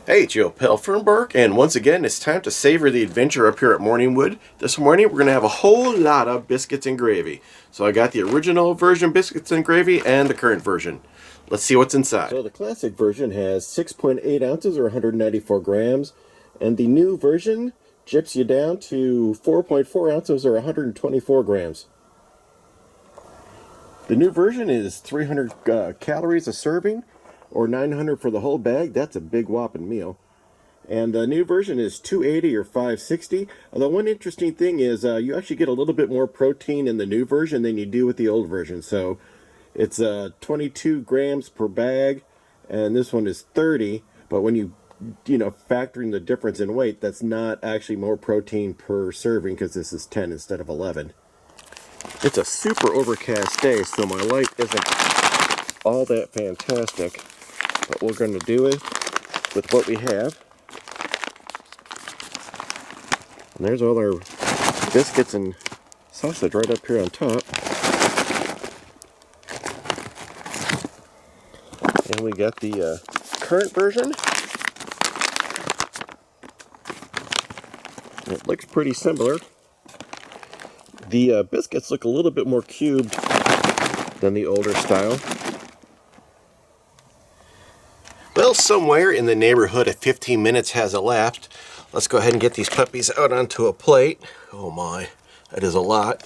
Hey, Joe Pelfernberg, and once again, it's time to savor the adventure up here at Morningwood. This morning, we're going to have a whole lot of biscuits and gravy. So I got the original version biscuits and gravy and the current version. Let's see what's inside. So the classic version has 6.8 ounces or 194 grams, and the new version gyps you down to 4.4 ounces or 124 grams. The new version is 300 calories a serving, or 900 for the whole bag. That's a big whopping meal. And the new version is 280 or 560. Although one interesting thing is you actually get a little bit more protein in the new version than you do with the old version. So it's 22 grams per bag, and this one is 30. But when you factor in the difference in weight, that's not actually more protein per serving, because this is 10 instead of 11. It's a super overcast day, so my light isn't all that fantastic. But we're going to do it with what we have. And there's all our biscuits and sausage right up here on top. And we got the current version. It looks pretty similar. The biscuits look a little bit more cubed than the older style. Well, somewhere in the neighborhood of 15 minutes has elapsed. Let's go ahead and get these puppies out onto a plate. Oh my, that is a lot.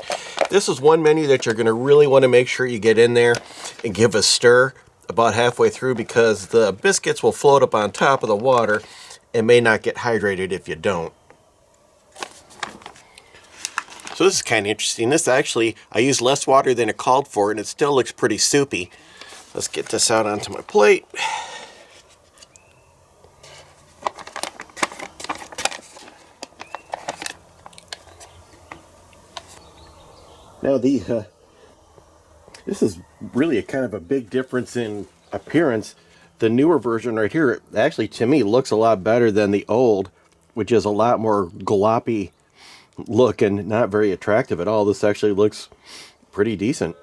This is one menu that you're going to really want to make sure you get in there and give a stir about halfway through, because the biscuits will float up on top of the water and may not get hydrated if you don't. So this is kind of interesting. This actually, I used less water than it called for, and it still looks pretty soupy. Let's get this out onto my plate. Now this is really a kind of a big difference in appearance. The newer version right here actually, to me, looks a lot better than the old, which is a lot more gloppy look and not very attractive at all. This actually looks pretty decent.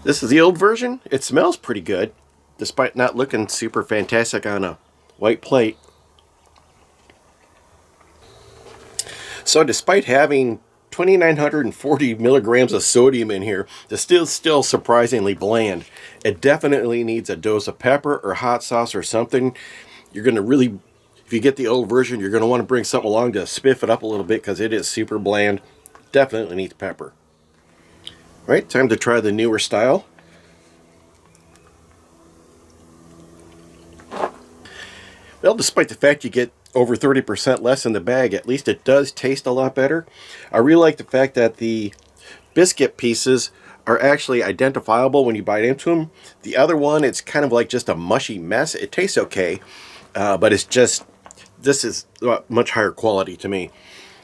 This is the old version. It smells pretty good, despite not looking super fantastic on a white plate. So despite having 2,940 milligrams of sodium in here, it's still surprisingly bland. It definitely needs a dose of pepper or hot sauce or something. You're going to really, if you get the old version, you're going to want to bring something along to spiff it up a little bit, because it is super bland. Definitely needs pepper. All right, time to try the newer style. Well, despite the fact you get over 30% less in the bag, at least it does taste a lot better. I really like the fact that the biscuit pieces are actually identifiable when you bite into them. The other one, it's kind of like just a mushy mess. It tastes okay, but it's just, this is much higher quality to me.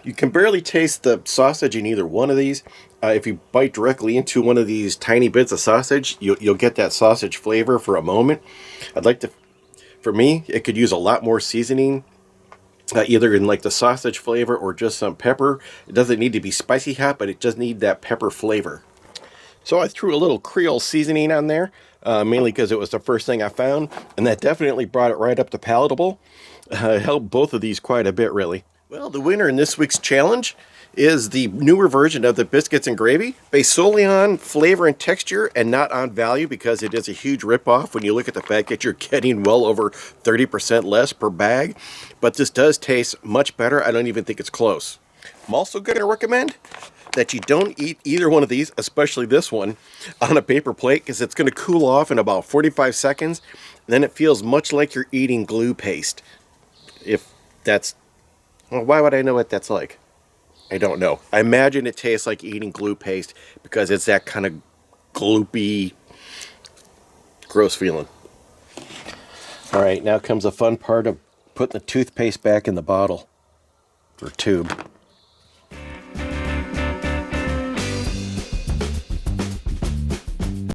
You can barely taste the sausage in either one of these. If you bite directly into one of these tiny bits of sausage, you'll get that sausage flavor for a moment. For me, it could use a lot more seasoning, either in like the sausage flavor or just some pepper. It doesn't need to be spicy hot, but it just needs that pepper flavor. So I threw a little Creole seasoning on there, mainly because it was the first thing I found, and that definitely brought it right up to palatable. It helped both of these quite a bit, really. Well, the winner in this week's challenge is the newer version of the biscuits and gravy, based solely on flavor and texture and not on value, because it is a huge ripoff when you look at the fact that you're getting well over 30% less per bag. But this does taste much better. I don't even think it's close. I'm also going to recommend that you don't eat either one of these, especially this one, on a paper plate, because it's going to cool off in about 45 seconds. Then it feels much like you're eating glue paste. If that's... Well, why would I know what that's like? I don't know. I imagine it tastes like eating glue paste, because it's that kind of gloopy, gross feeling. All right, now comes the fun part of putting the toothpaste back in the bottle or tube.